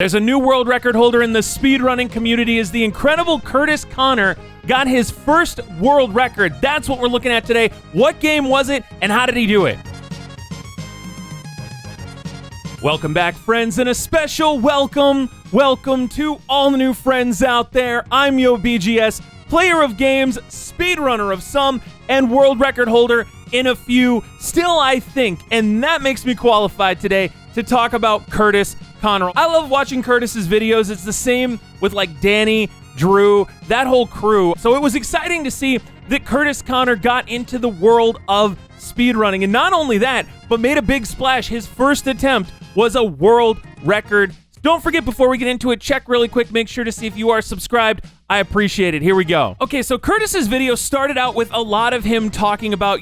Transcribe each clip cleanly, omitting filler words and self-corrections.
There's a new world record holder in the speedrunning community as the incredible Kurtis Conner got his first world record. That's what we're looking at today. What game was it, and how did he do it? Welcome back, friends, and a special welcome to all the new friends out there. I'm YoBGS, player of games, speedrunner of some, and world record holder in a few, still I think, and that makes me qualified today to talk about Kurtis Conner. I love watching Kurtis's videos. It's the same with like Danny, Drew, that whole crew. So it was exciting to see that Kurtis Conner got into the world of speedrunning, and not only that, but made a big splash. His first attempt was a world record. Don't forget, before we get into it, check really quick, make sure to see if you are subscribed. I appreciate it. Here we go. Okay, so Kurtis's video started out with a lot of him talking about,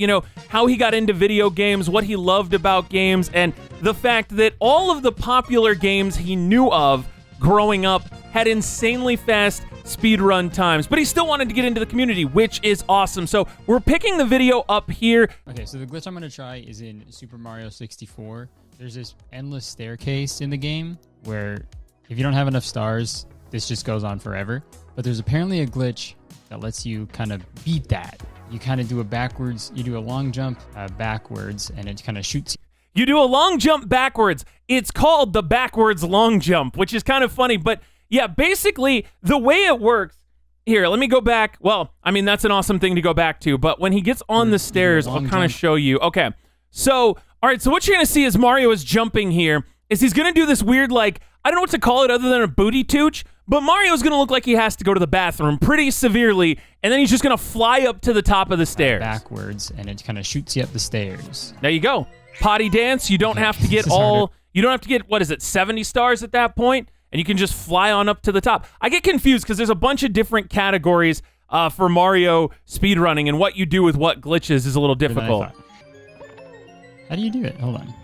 how he got into video games, what he loved about games, and the fact that all of the popular games he knew of growing up had insanely fast speedrun times, but he still wanted to get into the community, which is awesome. So we're picking the video up here. Okay, so the glitch I'm going to try is in Super Mario 64. There's this endless staircase in the game where if you don't have enough stars, this just goes on forever. But there's apparently a glitch that lets you kind of beat that. You kind of do you do a long jump backwards, and it kind of shoots you. You do a long jump backwards. It's called the backwards long jump, which is kind of funny. But yeah, basically the way it works, here, let me go back. Well, I mean, that's an awesome thing to go back to. But when he gets on the stairs, I'll kind of show you. Okay, so, all right, so what you're going to see as Mario is jumping here is he's going to do this weird, like, I don't know what to call it other than a booty tooch, but Mario's going to look like he has to go to the bathroom pretty severely, and then he's just going to fly up to the top of the stairs. Backwards, and it kind of shoots you up the stairs. There you go. Potty dance. You don't have to get what is it, 70 stars at that point, and you can just fly on up to the top. I get confused because there's a bunch of different categories for Mario speedrunning, and what you do with what glitches is a little difficult. How do you do it? Hold on.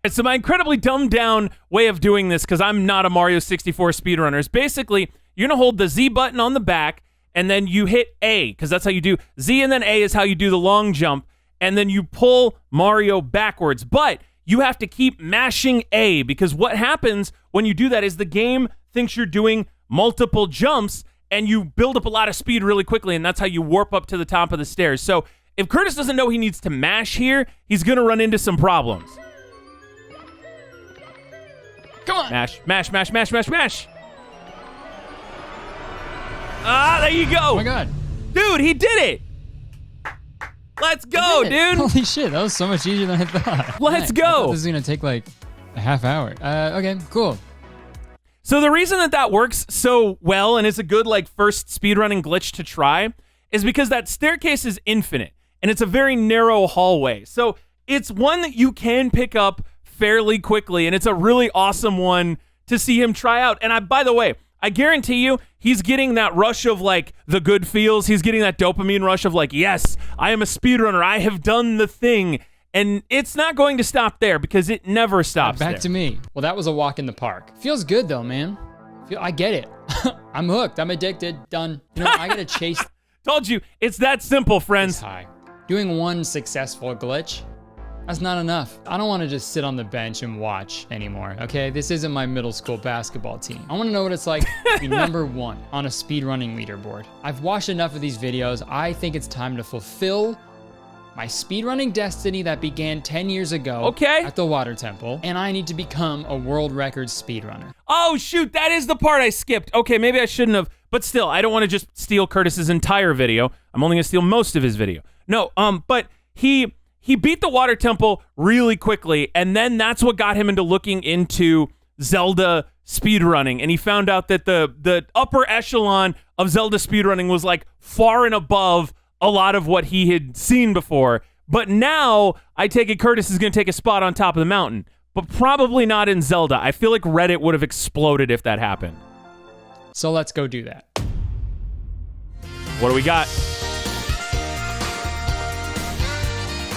So my incredibly dumbed down way of doing this, because I'm not a Mario 64 speedrunner, is basically you're going to hold the Z button on the back, and then you hit A, because that's how you do Z, and then A is how you do the long jump, and then you pull Mario backwards. But you have to keep mashing A, because what happens when you do that is the game thinks you're doing multiple jumps, and you build up a lot of speed really quickly, and that's how you warp up to the top of the stairs. So if Kurtis doesn't know he needs to mash here, he's going to run into some problems. Come on. Mash, mash, mash, mash, mash, mash. Ah, there you go. Oh my God. Dude, he did it. Let's go, dude. Holy shit, that was so much easier than I thought. Let's go. I thought this was going to take like a half hour. Okay, cool. So the reason that works so well and is a good like first speedrunning glitch to try is because that staircase is infinite and it's a very narrow hallway. So it's one that you can pick up fairly quickly, and it's a really awesome one to see him try out. And by the way, I guarantee you, he's getting that rush of like the good feels. He's getting that dopamine rush of like, yes, I am a speedrunner. I have done the thing. And it's not going to stop there because it never stops Back to me. Well, that was a walk in the park. Feels good though, man. I get it. I'm hooked. I'm addicted. Done. I gotta chase. Told you, it's that simple, friends. High. Doing one successful glitch, that's not enough. I don't want to just sit on the bench and watch anymore, okay? This isn't my middle school basketball team. I want to know what it's like to be number one on a speedrunning leaderboard. I've watched enough of these videos. I think it's time to fulfill my speedrunning destiny that began 10 years ago at the Water Temple, and I need to become a world record speedrunner. Oh, shoot, that is the part I skipped. Okay, maybe I shouldn't have, but still, I don't want to just steal Kurtis's entire video. I'm only going to steal most of his video. No, but he beat the Water Temple really quickly, and then that's what got him into looking into Zelda speedrunning, and he found out that the upper echelon of Zelda speedrunning was like far and above a lot of what he had seen before. But now, I take it Kurtis is going to take a spot on top of the mountain, but probably not in Zelda. I feel like Reddit would have exploded if that happened. So let's go do that. What do we got?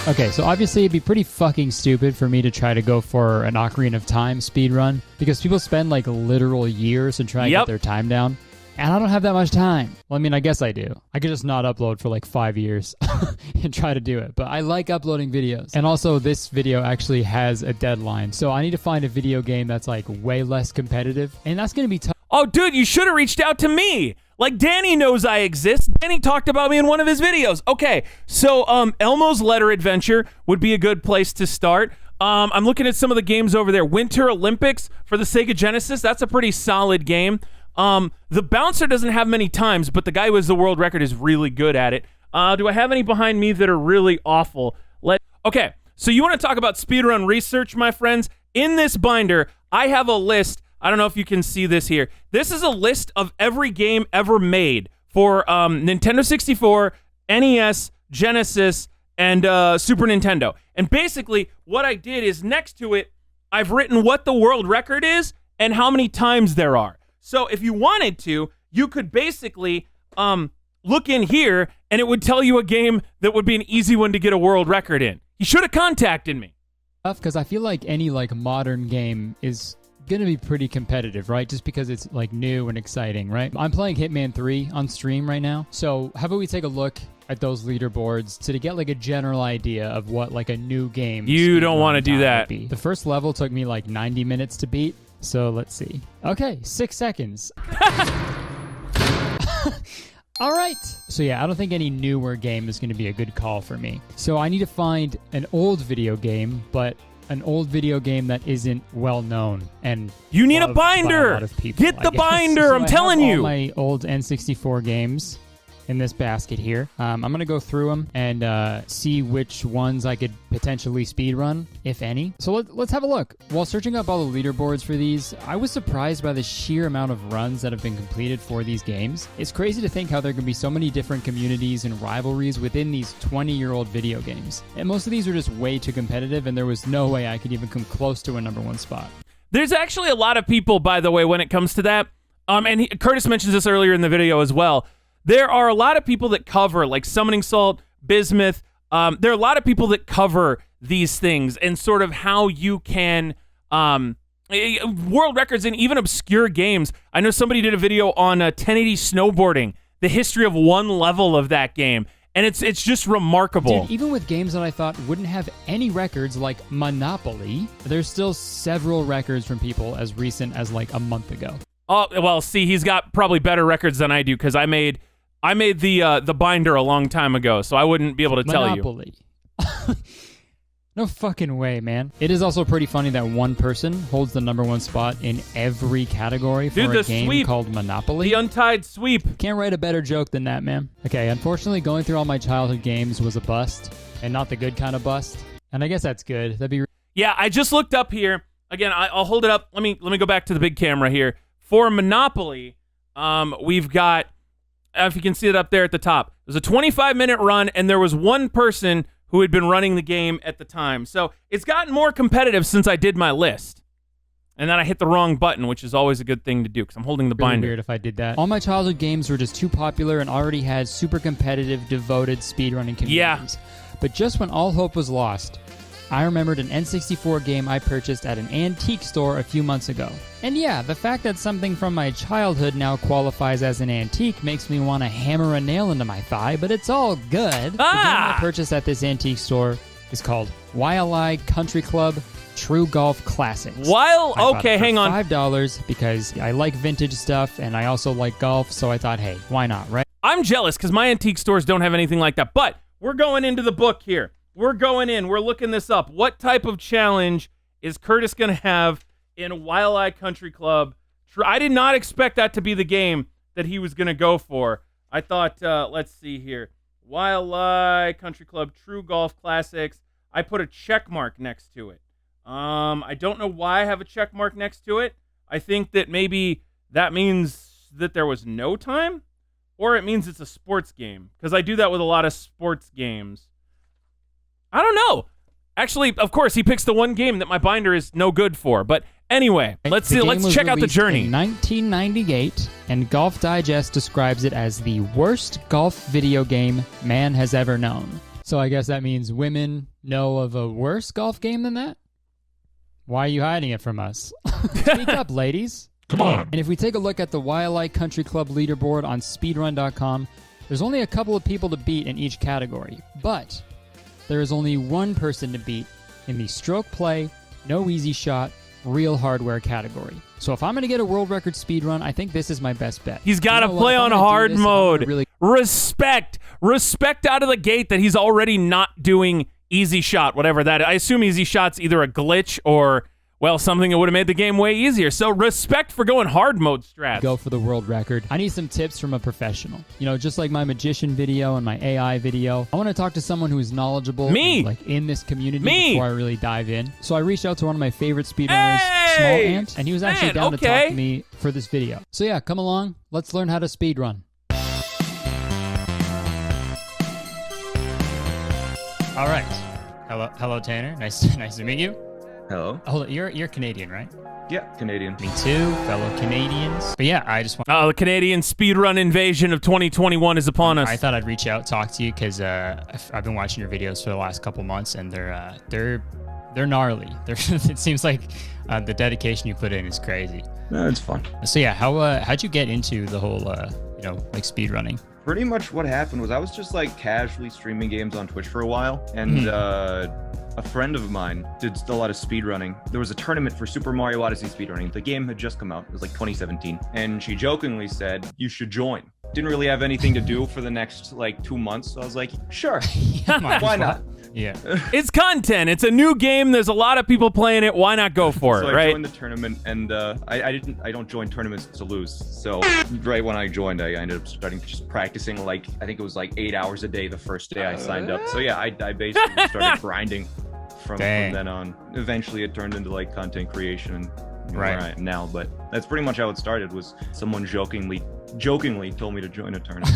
Okay, so obviously it'd be pretty fucking stupid for me to try to go for an Ocarina of Time speedrun because people spend like literal years to try and get their time down. And I don't have that much time. Well, I mean, I guess I do. I could just not upload for like 5 years and try to do it. But I like uploading videos. And also, this video actually has a deadline. So I need to find a video game that's like way less competitive. And that's going to be tough. Oh, dude, you should have reached out to me. Like, Danny knows I exist. Danny talked about me in one of his videos. Okay, so Elmo's Letter Adventure would be a good place to start. I'm looking at some of the games over there. Winter Olympics for the Sega Genesis. That's a pretty solid game. The Bouncer doesn't have many times, but the guy who has the world record is really good at it. Do I have any behind me that are really awful? Okay, so you want to talk about speedrun research, my friends? In this binder, I have a list. I don't know if you can see this here. This is a list of every game ever made for Nintendo 64, NES, Genesis, and Super Nintendo. And basically, what I did is next to it, I've written what the world record is and how many times there are. So if you wanted to, you could basically look in here, and it would tell you a game that would be an easy one to get a world record in. You should have contacted me. Because I feel like any like modern game is gonna be pretty competitive, right? Just because it's like new and exciting, right? I'm playing Hitman 3 on stream right now. So how about we take a look at those leaderboards to get like a general idea of what like a new game. You don't want to do that. The first level took me like 90 minutes to beat. So let's see. Okay, 6 seconds. All right. So yeah, I don't think any newer game is going to be a good call for me. So I need to find an old video game, but an old video game that isn't well known and you need a binder. A lot of people, get the binder. So I'm telling you. All my old N64 games in this basket here. I'm going to go through them and see which ones I could potentially speedrun, if any. So let's have a look. While searching up all the leaderboards for these, I was surprised by the sheer amount of runs that have been completed for these games. It's crazy to think how there can be so many different communities and rivalries within these 20-year-old video games. And most of these are just way too competitive, and there was no way I could even come close to a #1 spot. There's actually a lot of people, by the way, when it comes to that. Curtis mentions this earlier in the video as well. There are a lot of people that cover, like Summoning Salt, Bismuth. There are a lot of people that cover these things and sort of how you can world records in even obscure games. I know somebody did a video on 1080 snowboarding, the history of one level of that game, and it's just remarkable. Dude, even with games that I thought wouldn't have any records like Monopoly, there's still several records from people as recent as like a month ago. Oh, well, see, he's got probably better records than I do because I made the binder a long time ago, so I wouldn't be able to tell you. Monopoly. No fucking way, man. It is also pretty funny that one person holds the #1 spot in every category for a game called Monopoly. The untied sweep. Can't write a better joke than that, man. Okay, unfortunately, going through all my childhood games was a bust, and not the good kind of bust. And I guess that's good. That'd be. Yeah, I just looked up here. Again, I'll hold it up. Let me go back to the big camera here. For Monopoly, we've got, if you can see it up there at the top, it was a 25-minute run, and there was one person who had been running the game at the time. So it's gotten more competitive since I did my list. And then I hit the wrong button, which is always a good thing to do, because I'm holding the binder. Weird if I did that. All my childhood games were just too popular and already had super competitive, devoted speedrunning communities. Yeah. But just when all hope was lost, I remembered an N64 game I purchased at an antique store a few months ago. And yeah, the fact that something from my childhood now qualifies as an antique makes me want to hammer a nail into my thigh, but it's all good. The game I purchased at this antique store is called YLI Country Club True Golf Classics. Okay, hang on. $5 because I like vintage stuff and I also like golf, so I thought, hey, why not, right? I'm jealous because my antique stores don't have anything like that, but we're going into the book here. We're going in. We're looking this up. What type of challenge is Curtis going to have in YLI Country Club? I did not expect that to be the game that he was going to go for. I thought, let's see here. YLI Country Club True Golf Classics. I put a check mark next to it. I don't know why I have a check mark next to it. I think that maybe that means that there was no time, or it means it's a sports game, because I do that with a lot of sports games. I don't know. Actually, of course, he picks the one game that my binder is no good for. But anyway, let's check out the journey. In 1998, and Golf Digest describes it as the worst golf video game man has ever known. So I guess that means women know of a worse golf game than that? Why are you hiding it from us? Speak up, ladies. Come on. And if we take a look at the YLI Country Club leaderboard on speedrun.com, there's only a couple of people to beat in each category, but there is only one person to beat in the stroke play, no easy shot, real hardware category. So if I'm going to get a world record speedrun, I think this is my best bet. He's got to play on hard mode. Respect out of the gate that he's already not doing easy shot, whatever that is. I assume easy shot's either a glitch or, well, something that would have made the game way easier. So respect for going hard mode strat. Go for the world record. I need some tips from a professional. You know, just like my magician video and my AI video, I want to talk to someone who is knowledgeable and, like, in this community before I really dive in. So I reached out to one of my favorite speedrunners, Small Ant, and he was actually down to talk to me for this video. So yeah, come along. Let's learn how to speedrun. All right. Hello, Tanner. Nice to meet you. Hello. Hold on, you're Canadian, right? Yeah, Canadian. Me too, fellow Canadians. But yeah, I just want. Oh, the Canadian speedrun invasion of 2021 is upon us. I thought I'd reach out, talk to you, because I've been watching your videos for the last couple months, and they're gnarly. It seems like the dedication you put in is crazy. No, it's fun. So yeah, how'd you get into the whole like speedrunning? Pretty much what happened was I was just like casually streaming games on Twitch for a while, and a friend of mine did a lot of speedrunning. There was a tournament for Super Mario Odyssey speedrunning. The game had just come out. It was like 2017. And she jokingly said, "You should join." Didn't really have anything to do for the next like 2 months. So I was like, sure, why not? Yeah. It's content. It's a new game. There's a lot of people playing it. Why not go for it, right? I joined the tournament, and I don't join tournaments to lose. So right when I joined, I ended up starting just practicing, like, I think it was like 8 hours a day the first day I signed up. So yeah, I basically started grinding from then on. Eventually it turned into like content creation and where I am now. But that's pretty much how it started, was someone jokingly told me to join a tournament.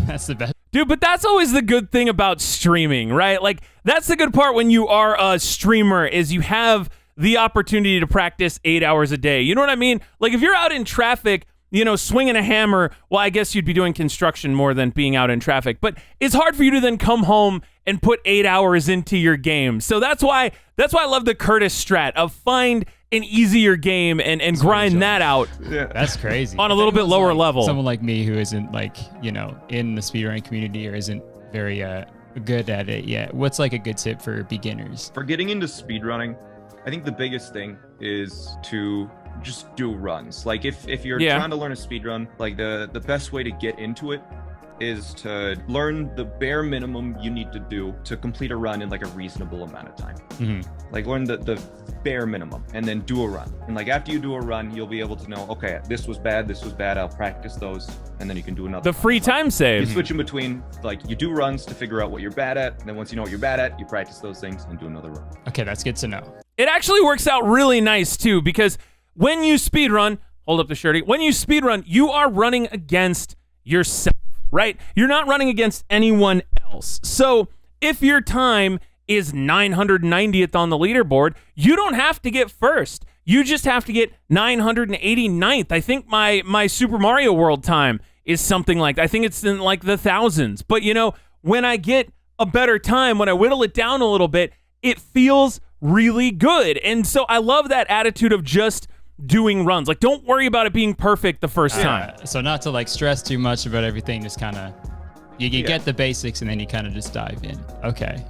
That's the best. Dude, but that's always the good thing about streaming, right? Like, that's the good part when you are a streamer, is you have the opportunity to practice 8 hours a day. You know what I mean? Like, if you're out in traffic, you know, swinging a hammer, well, I guess you'd be doing construction more than being out in traffic. But it's hard for you to then come home and put 8 hours into your game. So that's why I love the Kurtis strat of find an easier game and grind that out. Yeah. That's crazy. On a little bit lower level. Someone like me who isn't, like, you know, in the speedrunning community or isn't very good at it yet. What's like a good tip for beginners? For getting into speedrunning, I think the biggest thing is to just do runs. Like, if you're trying to learn a speedrun, like the best way to get into it is to learn the bare minimum you need to do to complete a run in like a reasonable amount of time. Like, learn the bare minimum and then do a run. And like, after you do a run, you'll be able to know, okay, this was bad, I'll practice those, and then you can do another. The free time save. You switch in between, like, you do runs to figure out what you're bad at, and then once you know what you're bad at, you practice those things and do another run. Okay, that's good to know. It actually works out really nice too, because when you speedrun, hold up the shirty, when you speedrun, you are running against yourself, right? You're not running against anyone else. So if your time is 990th on the leaderboard, you don't have to get first. You just have to get 989th. I think my Super Mario World time is something like, I think it's in like the thousands. But you know, when I get a better time, when I whittle it down a little bit, it feels really good. And so I love that attitude of just doing runs. Like, don't worry about it being perfect the first time. So not to like stress too much about everything, just kind of you get the basics and then you kind of just dive in. Okay.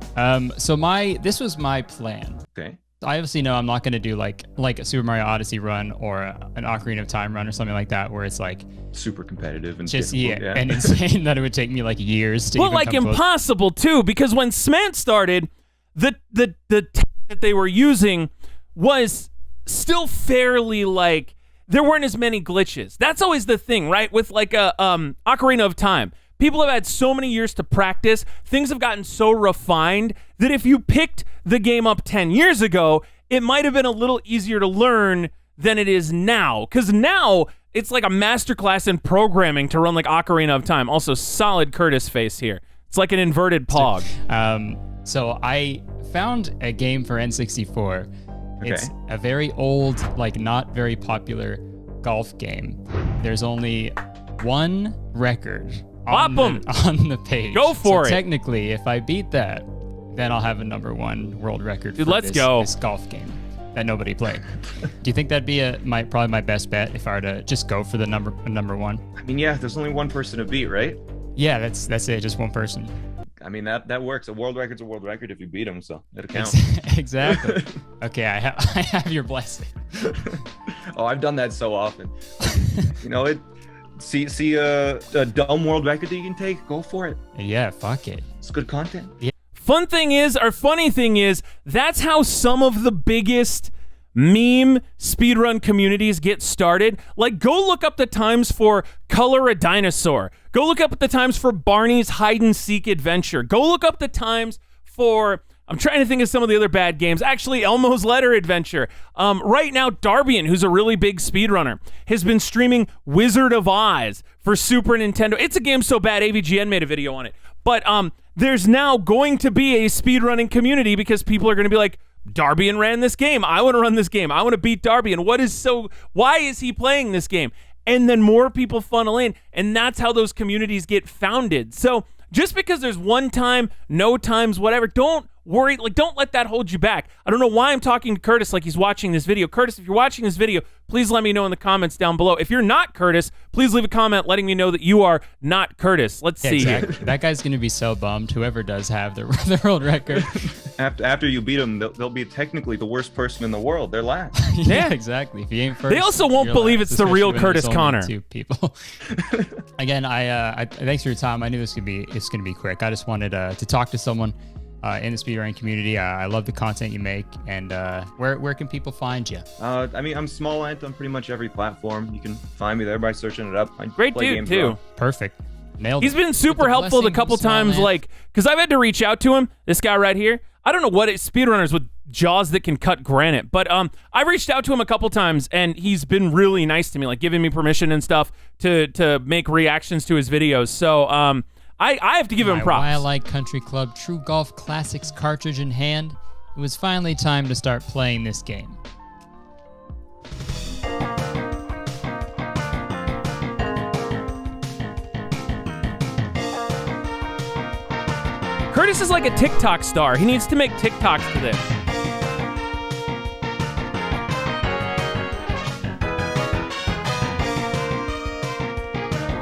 So this was my plan. Okay. I obviously know I'm not going to do like a Super Mario Odyssey run or an Ocarina of Time run or something like that, where it's like super competitive and just difficult, and insane that it would take me like years to. Well, like impossible too, because when Smant started, the tech that they were using was still fairly, like, there weren't as many glitches. That's always the thing, right? With like a Ocarina of Time. People have had so many years to practice. Things have gotten so refined that if you picked the game up 10 years ago, it might have been a little easier to learn than it is now. Because now, it's like a masterclass in programming to run like Ocarina of Time. Also, solid Kurtis face here. It's like an inverted pog. So I found a game for N64. Okay. It's a very old, like not very popular golf game. There's only one record on the page. Go for it. Technically, if I beat that, then I'll have a #1 world record. Dude, for let's go. This golf game. that nobody played. Do you think that'd be probably my best bet if I were to just go for the number one? I mean, yeah, there's only one person to beat, right? Yeah, that's it, just one person. I mean, that works. A world record's a world record if you beat him, so it'll count. Exactly. Okay, I have your blessing. Oh, I've done that so often. You know, see a dumb world record that you can take, go for it. Yeah, fuck it. It's good content. Yeah. Funny thing is, that's how some of the biggest meme speedrun communities get started. Like, go look up the times for Color a Dinosaur. Go look up the times for Barney's Hide and Seek Adventure. Go look up the times for, I'm trying to think of some of the other bad games. Actually, Elmo's Letter Adventure. Right now, Darbian, who's a really big speedrunner, has been streaming Wizard of Oz for Super Nintendo. It's a game so bad, AVGN made a video on it. But there's now going to be a speedrunning community because people are going to be like, Darbian ran this game. I want to run this game. I want to beat Darbian. Why is he playing this game? And then more people funnel in, and that's how those communities get founded. So just because there's one time, no times, whatever, don't worry. Like, don't let that hold you back. I don't know why I'm talking to Kurtis like he's watching this video. Kurtis, if you're watching this video, please let me know in the comments down below. If you're not Kurtis, please leave a comment letting me know that you are not Kurtis. Let's see exactly. here. That guy's going to be so bummed, whoever does have the world record. After you beat them, they'll be technically the worst person in the world. They're last. Yeah, exactly. If you ain't first, they also won't believe last, it's the real Kurtis only Conner. 2 people. Again, I thanks for your time. I knew it's gonna be quick. I just wanted to talk to someone in the speedrunning community. I love the content you make, and where can people find you? I mean, I'm Small Ant on pretty much every platform. You can find me there by searching it up. Great dude too. Perfect. Nailed He's it. been super helpful a couple times, like, because I've had to reach out to him. This guy right here. I don't know what it's speedrunners with jaws that can cut granite, but I reached out to him a couple times, and he's been really nice to me, like giving me permission and stuff to make reactions to his videos. So I have to give him props. YLI Country Club True Golf Classics cartridge in hand. It was finally time to start playing this game. Kurtis is like a TikTok star. He needs to make TikToks for this.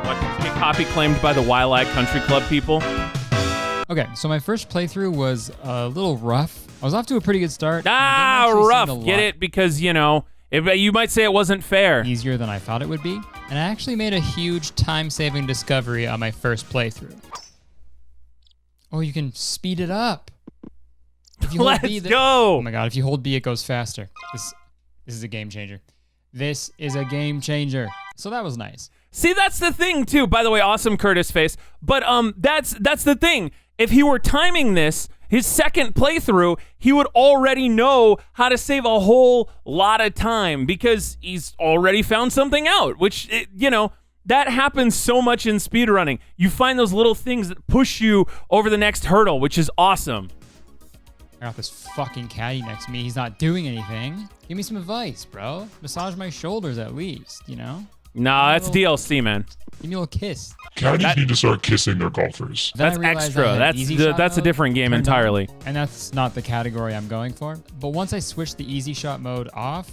Watch this get copy claimed by the YLI Country Club people. Okay, so my first playthrough was a little rough. I was off to a pretty good start. Rough. Get it? Because, you know, you might say it wasn't fair. Easier than I thought it would be. And I actually made a huge time-saving discovery on my first playthrough. Oh, you can speed it up. If you hold B, go. Oh my god, if you hold B, it goes faster. This is a game changer. This is a game changer. So that was nice. See, that's the thing, too. By the way, awesome Kurtis face. But that's the thing. If he were timing this, his second playthrough, he would already know how to save a whole lot of time because he's already found something out, which, you know, that happens so much in speedrunning. You find those little things that push you over the next hurdle, which is awesome. I got this fucking caddy next to me. He's not doing anything. Give me some advice, bro. Massage my shoulders at least, you know? Nah, that's DLC, man. Give me a little kiss. Caddies need to start kissing their golfers. That's extra. That's a different game entirely. And that's not the category I'm going for. But once I switched the easy shot mode off,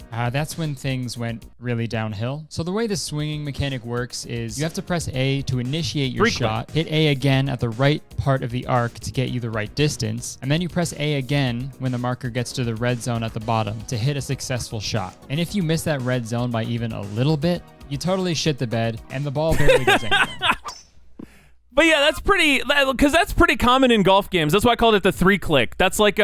that's when things went really downhill. So the way the swinging mechanic works is you have to press A to initiate your shot, hit A again at the right part of the arc to get you the right distance, and then you press A again when the marker gets to the red zone at the bottom to hit a successful shot. And if you miss that red zone by even a little bit, you totally shit the bed and the ball barely goes anywhere. But yeah, that's pretty common in golf games. That's why I called it the 3-click. That's like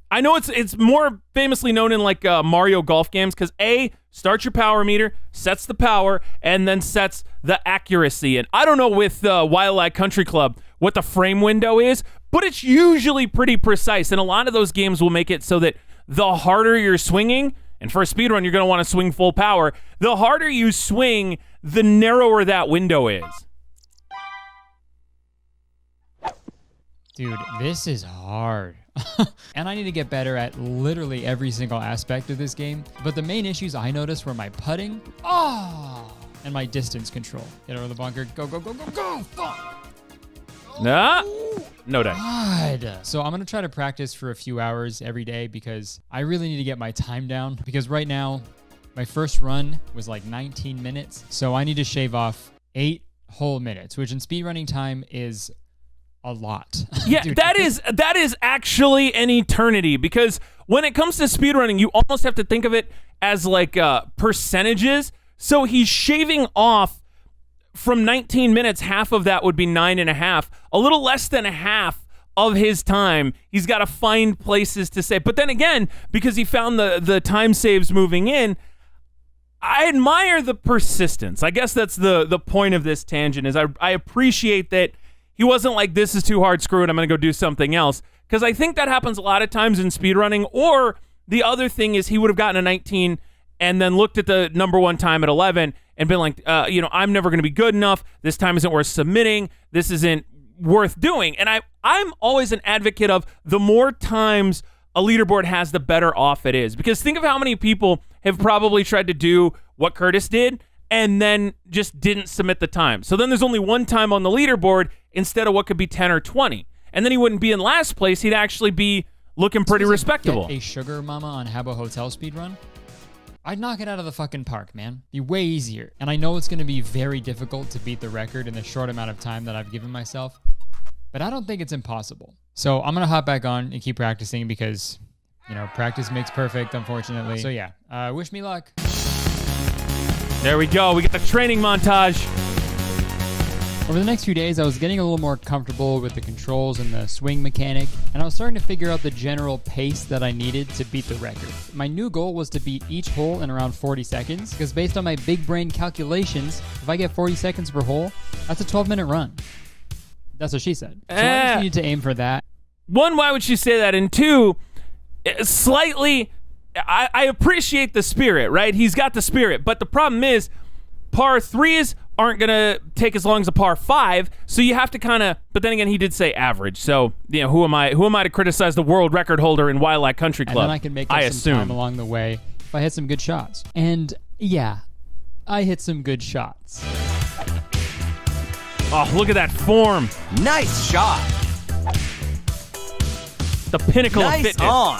I know it's more famously known in like Mario golf games because A, starts your power meter, sets the power, and then sets the accuracy. And I don't know with YLI Country Club what the frame window is, but it's usually pretty precise. And a lot of those games will make it so that the harder you're swinging, and for a speedrun, you're going to want to swing full power, the harder you swing, the narrower that window is. Dude, this is hard. And I need to get better at literally every single aspect of this game. But the main issues I noticed were my putting, and my distance control. Get over the bunker, go, go, go, go, go, fuck! Nah. no day. God. So I'm going to try to practice for a few hours every day because I really need to get my time down. Because right now, my first run was like 19 minutes. So I need to shave off 8 whole minutes, which in speedrunning time is a lot. Yeah, Dude, that is actually an eternity, because when it comes to speedrunning, you almost have to think of it as like percentages. So he's shaving off from 19 minutes, half of that would be 9.5, a little less than a half of his time. He's got to find places to save. But then again, because he found the time saves moving in, I admire the persistence. I guess that's the point of this tangent, is I appreciate that he wasn't like, this is too hard, screw it, I'm going to go do something else. Because I think that happens a lot of times in speedrunning. Or the other thing is he would have gotten a 19 and then looked at the number 1 time at 11 and been like, I'm never going to be good enough. This time isn't worth submitting. This isn't worth doing. And I'm always an advocate of the more times a leaderboard has, the better off it is. Because think of how many people have probably tried to do what Kurtis did and then just didn't submit the time. So then there's only 1 time on the leaderboard instead of what could be 10 or 20. And then he wouldn't be in last place. He'd actually be looking pretty respectable. Get a sugar mama on Habbo Hotel speedrun? I'd knock it out of the fucking park, man. Be way easier. And I know it's going to be very difficult to beat the record in the short amount of time that I've given myself, but I don't think it's impossible. So I'm going to hop back on and keep practicing because, practice makes perfect, unfortunately. So yeah, wish me luck. There we go. We get the training montage. Over the next few days, I was getting a little more comfortable with the controls and the swing mechanic, and I was starting to figure out the general pace that I needed to beat the record. My new goal was to beat each hole in around 40 seconds, because based on my big brain calculations, if I get 40 seconds per hole, that's a 12-minute run. That's what she said. So I just needed to aim for that. 1, why would she say that? And 2, slightly, I appreciate the spirit, right? He's got the spirit, but the problem is par 3s aren't going to take as long as a par 5, so you have to kind of, but then again, he did say average, so, who am I to criticize the world record holder in Wildlife Country Club? And then I can make up some time along the way if I hit some good shots. And yeah, I hit some good shots. Oh, look at that form. Nice shot. The pinnacle of fitness. On.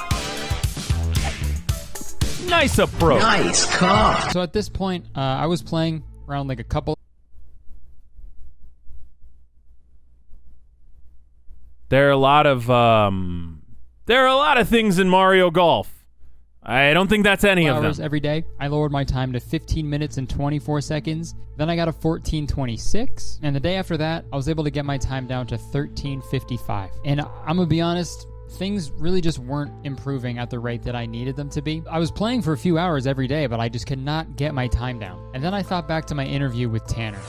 Nice approach. Nice call. So at this point, I was playing around like a couple. There are a lot of things in Mario Golf. I don't think that's any of them. Every day, I lowered my time to 15 minutes and 24 seconds. Then I got a 14:26, and the day after that, I was able to get my time down to 13:55. And I'm gonna be honest, things really just weren't improving at the rate that I needed them to be. I was playing for a few hours every day, but I just could not get my time down. And then I thought back to my interview with Tanner.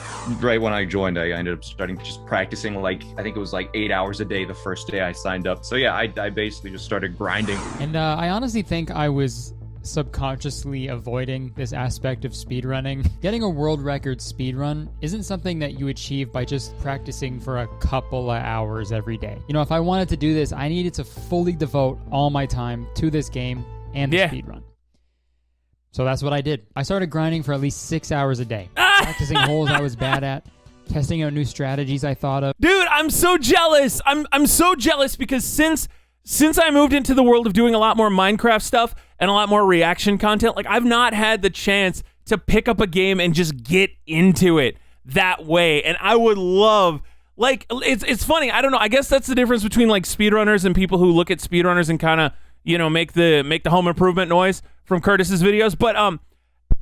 Right when I joined, I ended up starting just practicing, I think it was 8 hours a day the first day I signed up. So yeah, I basically just started grinding. And I honestly think I was subconsciously avoiding this aspect of speedrunning. Getting a world record speedrun isn't something that you achieve by just practicing for a couple of hours every day. If I wanted to do this, I needed to fully devote all my time to this game and the speedrun. So that's what I did. I started grinding for at least 6 hours a day, practicing holes I was bad at, testing out new strategies I thought of. Dude, I'm so jealous. I'm so jealous because since I moved into the world of doing a lot more Minecraft stuff and a lot more reaction content, I've not had the chance to pick up a game and just get into it that way. And I would love, it's funny. I don't know. I guess that's the difference between speedrunners and people who look at speedrunners and kind of, make the home improvement noise from Kurtis's videos. But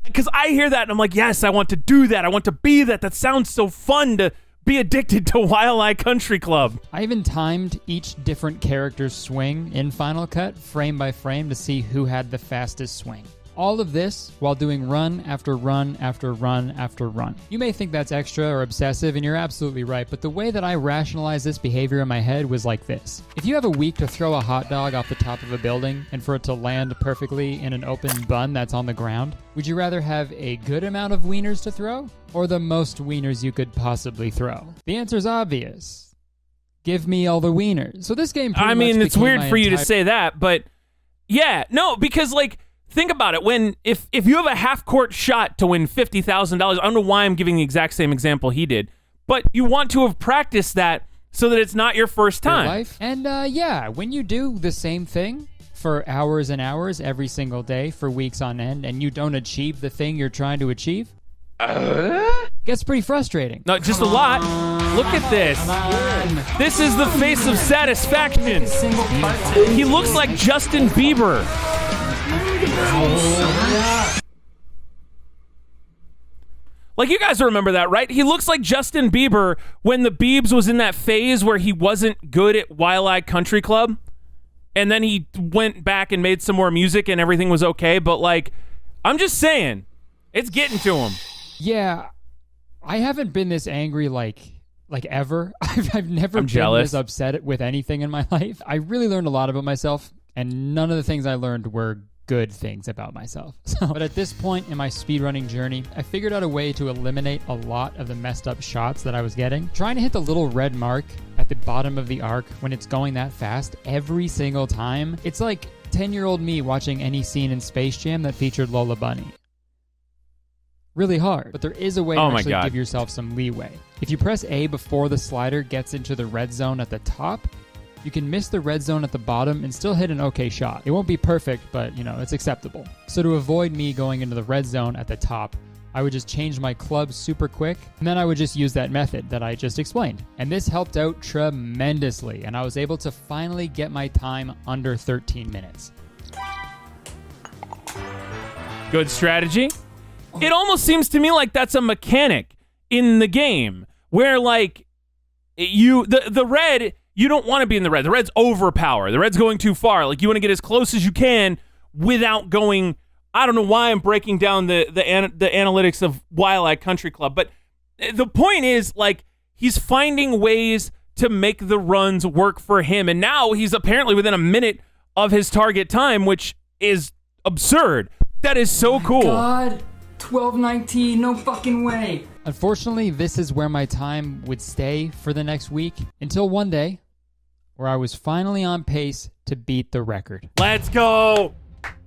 because I hear that and I'm like, yes, I want to do that. I want to be that. That sounds so fun to be addicted to Wildlife Country Club. I even timed each different character's swing in Final Cut, frame by frame, to see who had the fastest swing. All of this while doing run after run after run after run. You may think that's extra or obsessive, and you're absolutely right, but the way that I rationalize this behavior in my head was like this. If you have a week to throw a hot dog off the top of a building and for it to land perfectly in an open bun that's on the ground, would you rather have a good amount of wieners to throw or the most wieners you could possibly throw? The answer's obvious. Give me all the wieners. So this game pretty much it's weird for you to say that, but yeah, no, because think about it. If you have a half-court shot to win $50,000, I don't know why I'm giving the exact same example he did, but you want to have practiced that so that it's not your first time. Life. And yeah, when you do the same thing for hours and hours every single day for weeks on end, and you don't achieve the thing you're trying to achieve, gets pretty frustrating. No, just a lot. Look at this. This is the face of satisfaction. He looks like Justin Bieber. Like, you guys remember that, right? He looks like Justin Bieber when the Biebs was in that phase where he wasn't good at Wile Country Club. And then he went back and made some more music and everything was okay. But, like, I'm just saying, it's getting to him. Yeah, I haven't been this angry, like ever. I've never been jealous. this upset with anything in my life. I really learned a lot about myself, and none of the things I learned were good things about myself. But at this point in my speedrunning journey, I figured out a way to eliminate a lot of the messed up shots that I was getting. Trying to hit the little red mark at the bottom of the arc when it's going that fast every single time. It's like 10-year-old me watching any scene in Space Jam that featured Lola Bunny. Really hard, but there is a way to actually give yourself some leeway. If you press A before the slider gets into the red zone at the top, you can miss the red zone at the bottom and still hit an okay shot. It won't be perfect, but, you know, it's acceptable. So to avoid me going into the red zone at the top, I would just change my club super quick, and then I would just use that method that I just explained. And this helped out tremendously, and I was able to finally get my time under 13 minutes. Good strategy. It almost seems to me like that's a mechanic in the game where, like, the red, you don't want to be in the red. The red's overpowered. The red's going too far. Like, you want to get as close as you can without going. I don't know why I'm breaking down the analytics of Wile Country Club, but the point is, like, he's finding ways to make the runs work for him, and now he's apparently within a minute of his target time, which is absurd. That is so cool. God. 12:19, no fucking way. Unfortunately, this is where my time would stay for the next week until one day where I was finally on pace to beat the record. Let's go.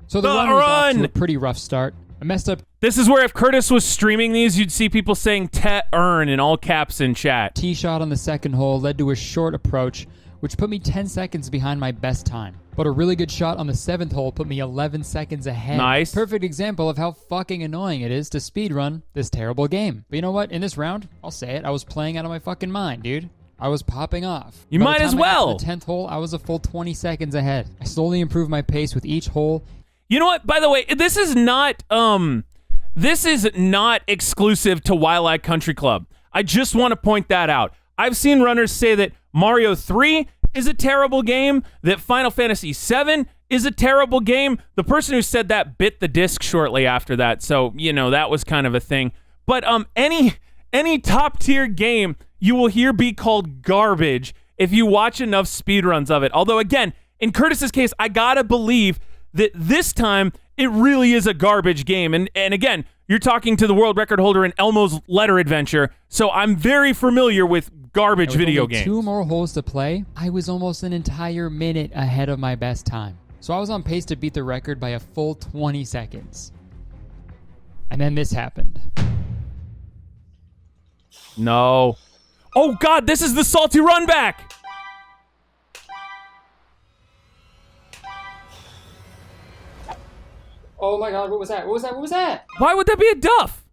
So the run was off to a pretty rough start. I messed up. This is where if Kurtis was streaming these, you'd see people saying "earn" in all caps in chat. Tee shot on the second hole led to a short approach, which put me 10 seconds behind my best time. But a really good shot on the 7th hole put me 11 seconds ahead. Nice. Perfect example of how fucking annoying it is to speedrun this terrible game. But you know what? In this round, I'll say it, I was playing out of my fucking mind, dude. I was popping off. You might as well. By the 10th hole, I was a full 20 seconds ahead. I slowly improved my pace with each hole. You know what? By the way, this is not exclusive to Wile Country Club. I just want to point that out. I've seen runners say that Mario 3 is a terrible game, that Final Fantasy 7 is a terrible game. The person who said that bit the disc shortly after that, so, you know, that was kind of a thing. But any top-tier game you will hear be called garbage if you watch enough speedruns of it. Although, again, in Kurtis's case, I gotta believe that this time it really is a garbage game. And again, you're talking to the world record holder in Elmo's Letter Adventure, so I'm very familiar with garbage video games. 2 more holes to play. I was almost an entire minute ahead of my best time. So I was on pace to beat the record by a full 20 seconds. And then this happened. No. Oh God, this is the salty run back. Oh my God, what was that? What was that? What was that? Why would that be a duff?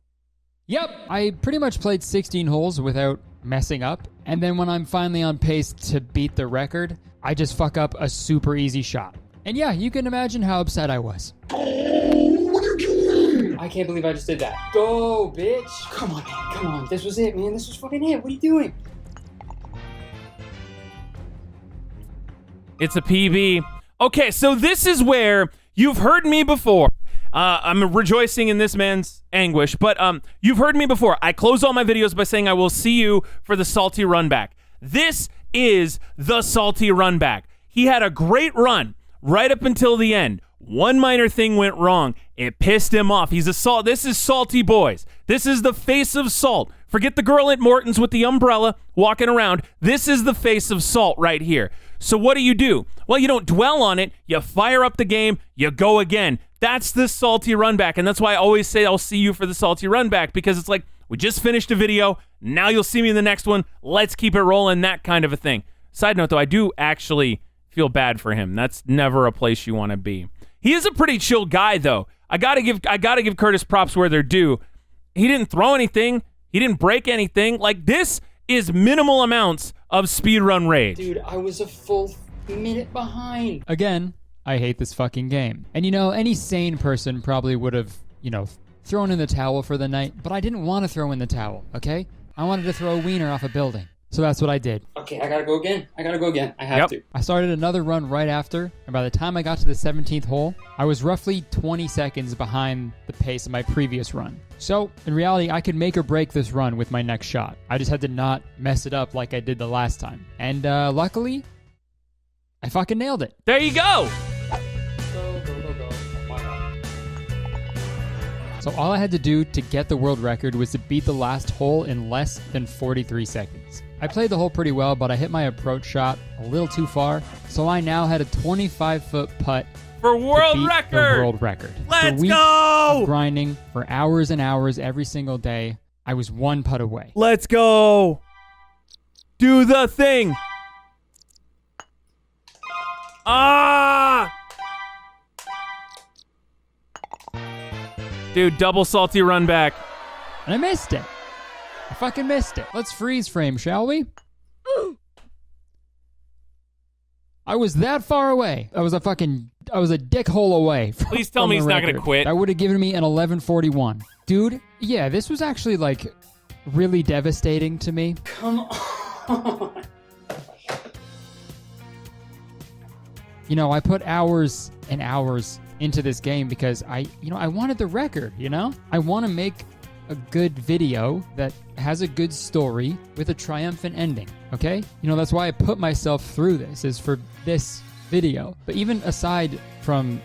Yep. I pretty much played 16 holes without messing up. And then when I'm finally on pace to beat the record, I just fuck up a super easy shot. And yeah, you can imagine how upset I was. I can't believe I just did that. Go, bitch. Come on, man. Come on. This was it, man. This was fucking it. What are you doing? It's a PB. Okay, so this is where you've heard me before. I'm rejoicing in this man's anguish, but you've heard me before. I close all my videos by saying I will see you for the salty run back. This is the salty run back. He had a great run right up until the end. One minor thing went wrong. It pissed him off. He's a salt. This is Salty Boys. This is the face of Salt. Forget the girl at Morton's with the umbrella walking around. This is the face of Salt right here. So what do? Well, you don't dwell on it. You fire up the game. You go again. That's the salty run back. And that's why I always say I'll see you for the salty run back, because it's like, We just finished a video. Now you'll see me in the next one. Let's keep it rolling, that kind of a thing. Side note, though, I do actually feel bad for him. That's never a place you want to be. He is a pretty chill guy, though. I gotta give Kurtis props where they're due. He didn't throw anything. He didn't break anything. Like, this is minimal amounts of speedrun rage. Dude, I was a full minute behind. Again, I hate this fucking game. And any sane person probably would have, thrown in the towel for the night, but I didn't want to throw in the towel, okay? I wanted to throw a wiener off a building. So that's what I did. Okay, I gotta go again. I have to. I started another run right after, and by the time I got to the 17th hole, I was roughly 20 seconds behind the pace of my previous run. So, in reality, I could make or break this run with my next shot. I just had to not mess it up like I did the last time. And luckily, I fucking nailed it. There you go! So all I had to do to get the world record was to beat the last hole in less than 43 seconds. I played the hole pretty well, but I hit my approach shot a little too far, so I now had a 25-foot putt for world record. The world record. Let's go! Grinding for hours and hours every single day, I was one putt away. Let's go! Do the thing! Ah! Dude, double salty run back. And I missed it. I fucking missed it. Let's freeze frame, shall we? I was that far away. I was a dick hole away. Please tell me he's not gonna quit. That would have given me an 11:41. Dude, yeah, this was actually really devastating to me. Come on. I put hours and hours into this game because I wanted the record, I want to make a good video that has a good story with a triumphant ending, okay? That's why I put myself through this, is for this video. But even aside from,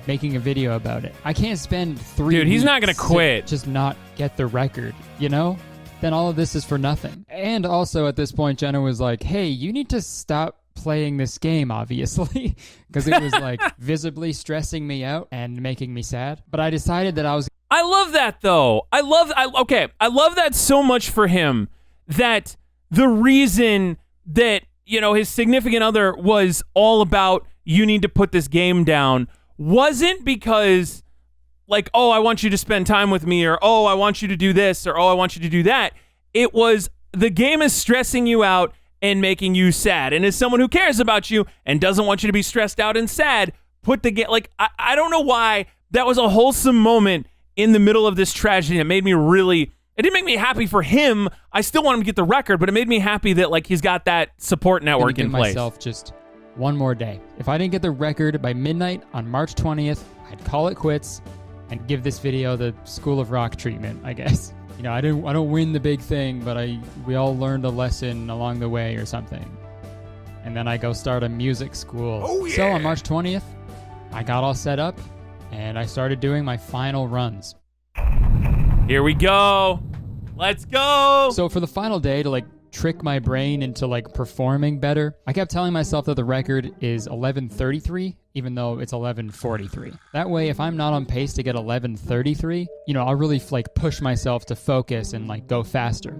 making a video about it, I can't spend 3 Dude, he's not weeks gonna quit. Just not get the record, Then all of this is for nothing. And also at this point, Jenna was like, hey, you need to stop playing this game, obviously, because it was visibly stressing me out and making me sad. But I decided that I love that, though. I love that so much for him, that the reason that, his significant other was all about, you need to put this game down, wasn't because, oh, I want you to spend time with me, or, oh, I want you to do this, or, oh, I want you to do that. It was, the game is stressing you out and making you sad. And as someone who cares about you and doesn't want you to be stressed out and sad, put the game, I don't know why, that was a wholesome moment in the middle of this tragedy that made me it didn't make me happy for him. I still want him to get the record, but it made me happy that he's got that support network in place. Myself just one more day. If I didn't get the record by midnight on March 20th, I'd call it quits and give this video the School of Rock treatment, I guess. I don't win the big thing, but we all learned a lesson along the way or something. And then I go start a music school. Oh, yeah. So on March 20th, I got all set up and I started doing my final runs. Here we go. Let's go. So for the final day, to trick my brain into performing better, I kept telling myself that the record is 11:33, even though it's 11:43. That way, if I'm not on pace to get 11:33, I'll really push myself to focus and go faster,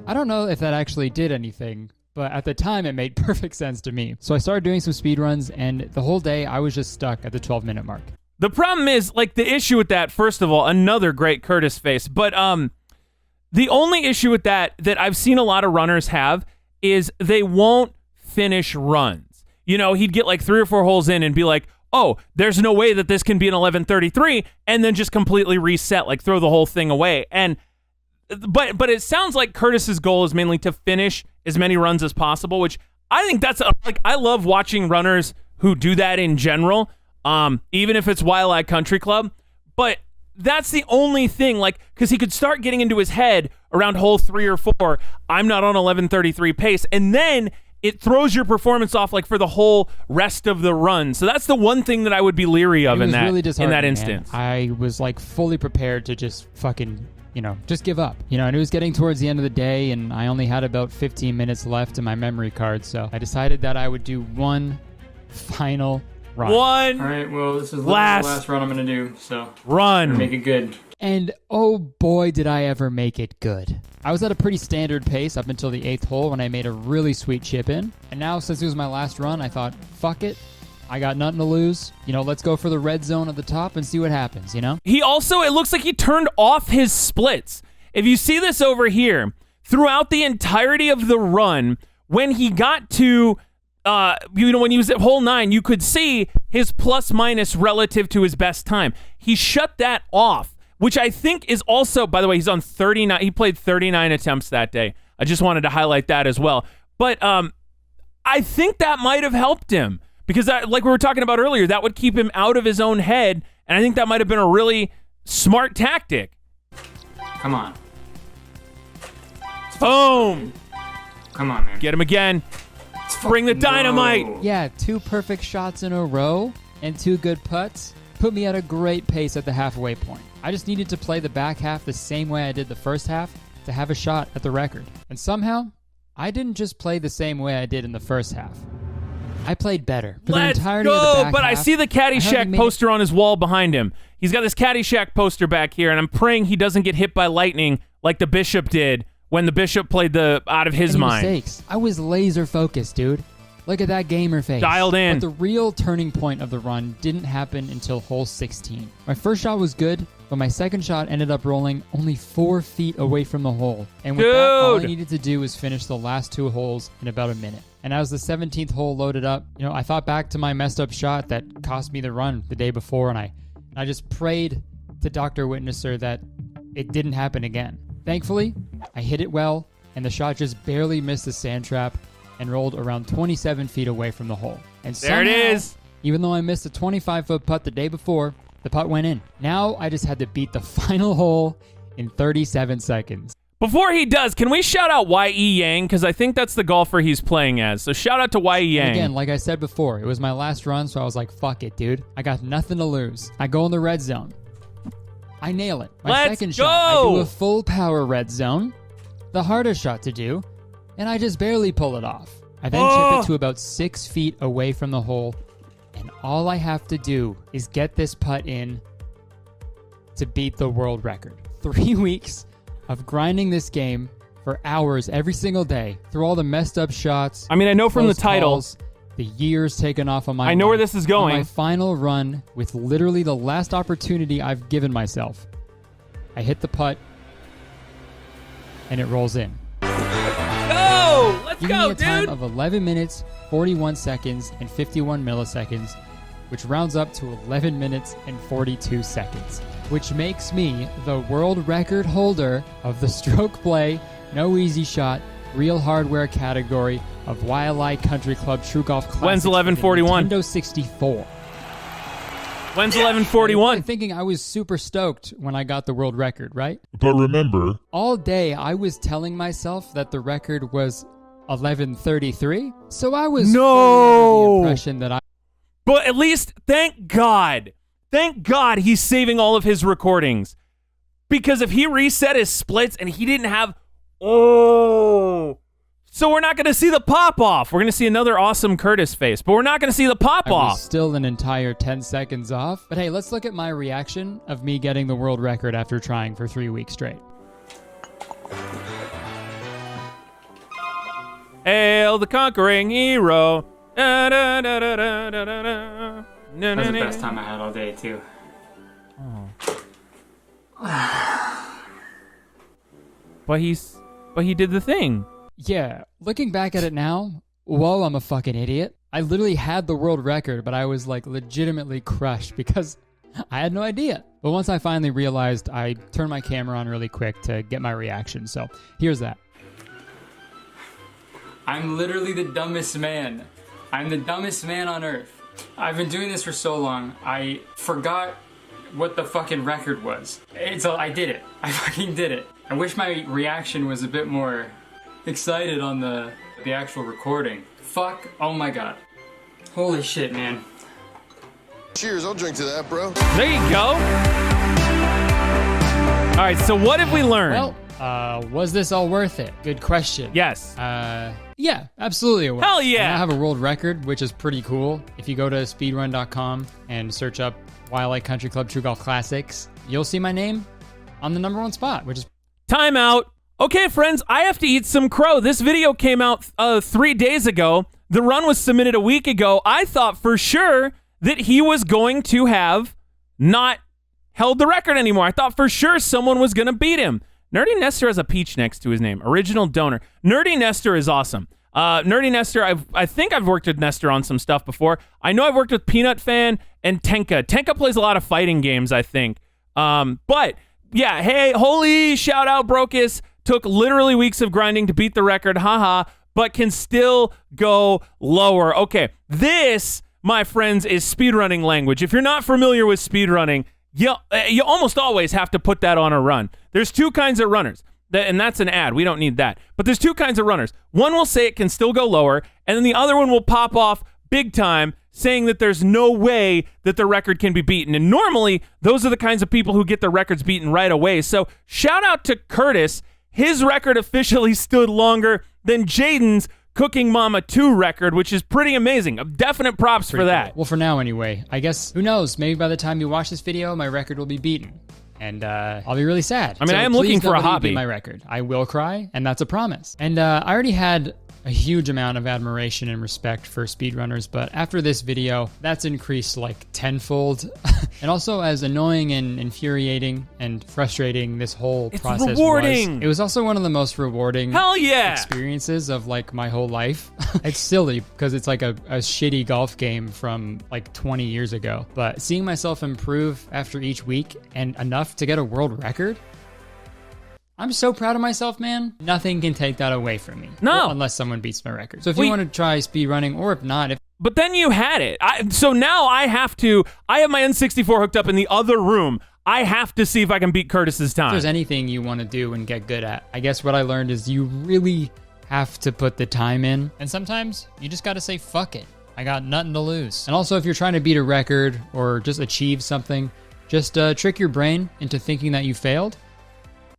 I don't know if that actually did anything, but at the time it made perfect sense to me. So I started doing some speed runs, and the whole day I was just stuck at the 12-minute mark. The problem is, the issue with that, first of all, another great Kurtis face, but the only issue with that I've seen a lot of runners have is they won't finish runs. He'd get 3 or 4 holes in and be like, oh, there's no way that this can be an 11:33, and then just completely reset, throw the whole thing away. And but it sounds like Kurtis's goal is mainly to finish as many runs as possible, which I think that's I love watching runners who do that in general, even if it's Wildlife Country Club. But that's the only thing, because he could start getting into his head around hole 3 or 4, I'm not on 11:33 pace, and then it throws your performance off for the whole rest of the run. So that's the one thing that I would be leery of in that instance. Man. I was fully prepared to just fucking, just give up. And it was getting towards the end of the day, and I only had about 15 minutes left in my memory card, so I decided that I would do one final Run. All right, well, this is the last run I'm going to do, so run. Make it good. And oh boy, did I ever make it good. I was at a pretty standard pace up until the 8th hole when I made a really sweet chip in. And now, since it was my last run, I thought, fuck it. I got nothing to lose. You know, let's go for the red zone at the top and see what happens, you know? He also, it looks like he turned off his splits. If you see this over here, throughout the entirety of the run, when he got to, when he was at hole 9, you could see his plus minus relative to his best time. He shut that off, which I think is also, by the way, he's on 39. He played 39 attempts that day. I just wanted to highlight that as well. But I think that might have helped him because, like we were talking about earlier, that would keep him out of his own head. And I think that might have been a really smart tactic. Come on. Boom. Come on, man. Get him again. Bring the dynamite. Yeah, 2 perfect shots in a row and 2 good putts put me at a great pace at the halfway point. I just needed to play the back half the same way I did the first half to have a shot at the record. And somehow, I didn't just play the same way I did in the first half. I played better. For Let's the entirety go! Of the back but half, I see the Caddyshack poster on his wall behind him. He's got this Caddyshack poster back here, and I'm praying he doesn't get hit by lightning like the Bishop did when the Bishop played the out of his mind. Mistakes. I was laser focused, dude. Look at that gamer face. Dialed in. But the real turning point of the run didn't happen until hole 16. My first shot was good, but my second shot ended up rolling only 4 feet away from the hole. And with that, all I needed to do was finish the last 2 holes in about a minute. And as the 17th hole loaded up, I thought back to my messed up shot that cost me the run the day before, and I just prayed to Dr. Witnesser that it didn't happen again. Thankfully, I hit it well, and the shot just barely missed the sand trap and rolled around 27 feet away from the hole. And there it is. Even though I missed a 25-foot putt the day before, the putt went in. Now I just had to beat the final hole in 37 seconds. Before he does, can we shout out Y.E. Yang? Because I think that's the golfer he's playing as. So shout out to Y.E. Yang. And again, like I said before, it was my last run, so I was like, fuck it, dude. I got nothing to lose. I go in the red zone. I nail it. My second shot, I do a full power red zone. The hardest shot to do. And I just barely pull it off. I then chip it to about 6 feet away from the hole. And all I have to do is get this putt in to beat the world record. 3 weeks of grinding this game for hours every single day through all the messed up shots. I mean, I know from the title. Calls, the years taken off of my I know life. where this is going. On my final run with literally the last opportunity I've given myself. I hit the putt and it rolls in. Go! Let's Giving go, me a time dude! of 11 minutes, 41 seconds, and 51 milliseconds, which rounds up to 11 minutes and 42 seconds, which makes me the world record holder of the stroke play, no easy shot, real hardware category of YLI Country Club True Golf Classics. When's 11:41? Nintendo 64. When's 11:41? I'm thinking I was super stoked when I got the world record, right? But remember, All day I was telling myself that the record was 11:33, so I was under the impression that But at least, thank God he's saving all of his recordings. Because if he reset his splits and he didn't have, so we're not going to see the pop-off. We're going to see another awesome Kurtis face, but we're not going to see the I pop-off. was still an entire 10 seconds off. But hey, let's look at my reaction of me getting the world record after trying for 3 weeks straight. Hail the conquering hero. Da, da, da, da, da, da, da. That was the best time I had all day, too. But he did the thing. Yeah, looking back at it now, whoa, I'm a fucking idiot. I literally had the world record, but I was like legitimately crushed because I had no idea. But once I finally realized, I turned my camera on really quick to get my reaction. So here's that. I'm literally the dumbest man. I'm the dumbest man on earth. I've been doing this for so long, I forgot what the fucking record was. I did it. I fucking did it. I wish my reaction was a bit more excited on the actual recording. Fuck, oh my god. Holy shit, man. Cheers, I'll drink to that, bro. There you go. All right, so what have we learned? Well, was this all worth it? Good question. Yes. Yeah, absolutely it works. Hell yeah. And I have a world record, which is pretty cool. If you go to speedrun.com and search up Wildlife Country Club True Golf Classics, you'll see my name on the #1 spot, which is... Time out. Okay, friends, I have to eat some crow. This video came out 3 days ago. The run was submitted a week ago. I thought for sure that he was going to have not held the record anymore. I thought for sure someone was going to beat him. Nerdy Nestor has a peach next to his name. Original donor. Nerdy Nestor is awesome. Nerdy Nestor, I think I've worked with Nestor on some stuff before. I know I've worked with Peanut Fan and Tenka. Tenka plays a lot of fighting games, I think. But, yeah, hey, holy shout out, Brocus. Took literally weeks of grinding to beat the record, haha, but can still go lower. Okay, this, my friends, is speedrunning language. If you're not familiar with speedrunning, you almost always have to put that on a run. There's two kinds of runners, and that's an ad. We don't need that. But there's two kinds of runners. One will say it can still go lower, and then the other one will pop off big time, saying that there's no way that the record can be beaten. And normally, those are the kinds of people who get their records beaten right away. So shout out to Kurtis. His record officially stood longer than Jaden's Cooking Mama 2 record, which is pretty amazing. Definite props for that. Well, for now anyway. I guess, who knows, maybe by the time you watch this video, my record will be beaten. And I'll be really sad. I mean, I am looking for a hobby. My record. I will cry, and that's a promise. And I already had a huge amount of admiration and respect for speedrunners, but after this video, that's increased like tenfold. And also, as annoying and infuriating and frustrating this whole process rewarding. was, it was also one of the most rewarding Hell yeah. experiences of like my whole life. It's silly because it's like a shitty golf game from like 20 years ago, but seeing myself improve after each week and enough to get a world record, I'm so proud of myself, man. Nothing can take that away from me. No. Well, unless someone beats my record. So if you want to try speedrunning, or if not, But then you had it. So now I have my N64 hooked up in the other room. I have to see if I can beat Kurtis's time. If there's anything you want to do and get good at, I guess what I learned is you really have to put the time in. And sometimes you just got to say, fuck it. I got nothing to lose. And also, if you're trying to beat a record or just achieve something, just trick your brain into thinking that you failed,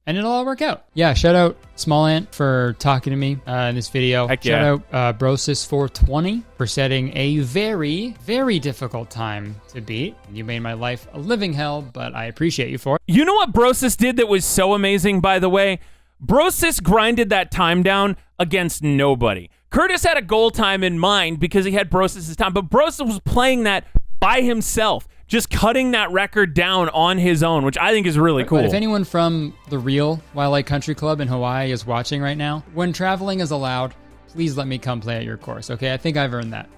and it'll all work out. Yeah, shout out Small Ant for talking to me in this video. Heck yeah. Shout out Brosis420 for setting a very, very difficult time to beat. You made my life a living hell, but I appreciate you for it. You know what Brosis did that was so amazing, by the way? Brosis grinded that time down against nobody. Kurtis had a goal time in mind because he had Brosis' time, but Brosis was playing that by himself, just cutting that record down on his own, which I think is really cool. But if anyone from the real Wildlife Country Club in Hawaii is watching right now, when traveling is allowed, please let me come play at your course, okay? I think I've earned that.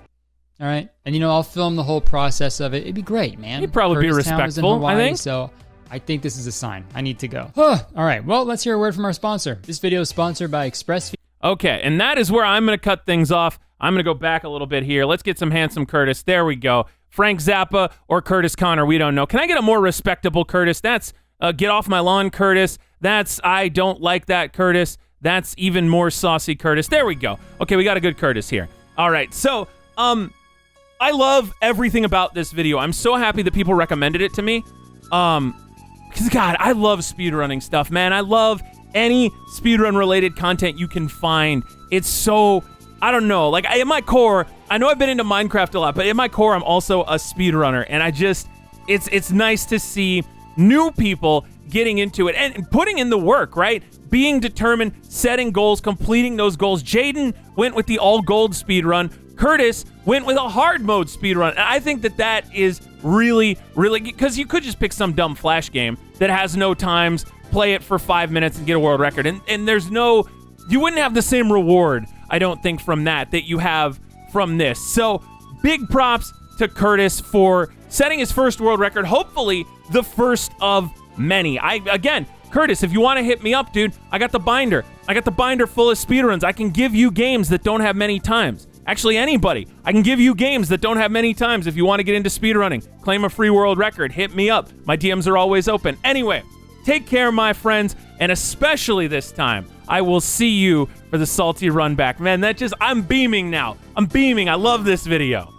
All right? And, you know, I'll film the whole process of it. It'd be great, man. You'd probably be Kurtis Town is in respectful, Hawaii, I think. So I think this is a sign. I need to go. All right, well, let's hear a word from our sponsor. This video is sponsored by ExpressVPN. Okay, and that is where I'm going to cut things off. I'm going to go back a little bit here. Let's get some handsome Kurtis. There we go. Frank Zappa or Kurtis Conner, we don't know. Can I get a more respectable Kurtis? That's get off my lawn, Kurtis. That's I don't like that, Kurtis. That's even more saucy, Kurtis. There we go. Okay, we got a good Kurtis here. All right, so I love everything about this video. I'm so happy that people recommended it to me. Because, God, I love speedrunning stuff, man. I love any speedrun-related content you can find. It's so, I don't know, like, at my core, I know I've been into Minecraft a lot, but at my core, I'm also a speedrunner, and I just, it's nice to see new people getting into it and putting in the work, right? Being determined, setting goals, completing those goals. Jaden went with the all-gold speedrun. Kurtis went with a hard mode speedrun. And I think that is really, really, because you could just pick some dumb Flash game that has no times, play it for 5 minutes and get a world record. And there's no, you wouldn't have the same reward, I don't think, from that you have from this. So big props to Kurtis for setting his first world record, hopefully the first of many. Again, Kurtis, if you want to hit me up, dude, I got the binder. I got the binder full of speedruns. I can give you games that don't have many times. Actually, anybody. I can give you games that don't have many times if you want to get into speedrunning. Claim a free world record. Hit me up. My DMs are always open. Anyway, take care, my friends, and especially this time, I will see you for the salty run back. Man, I'm beaming now. I'm beaming. I love this video.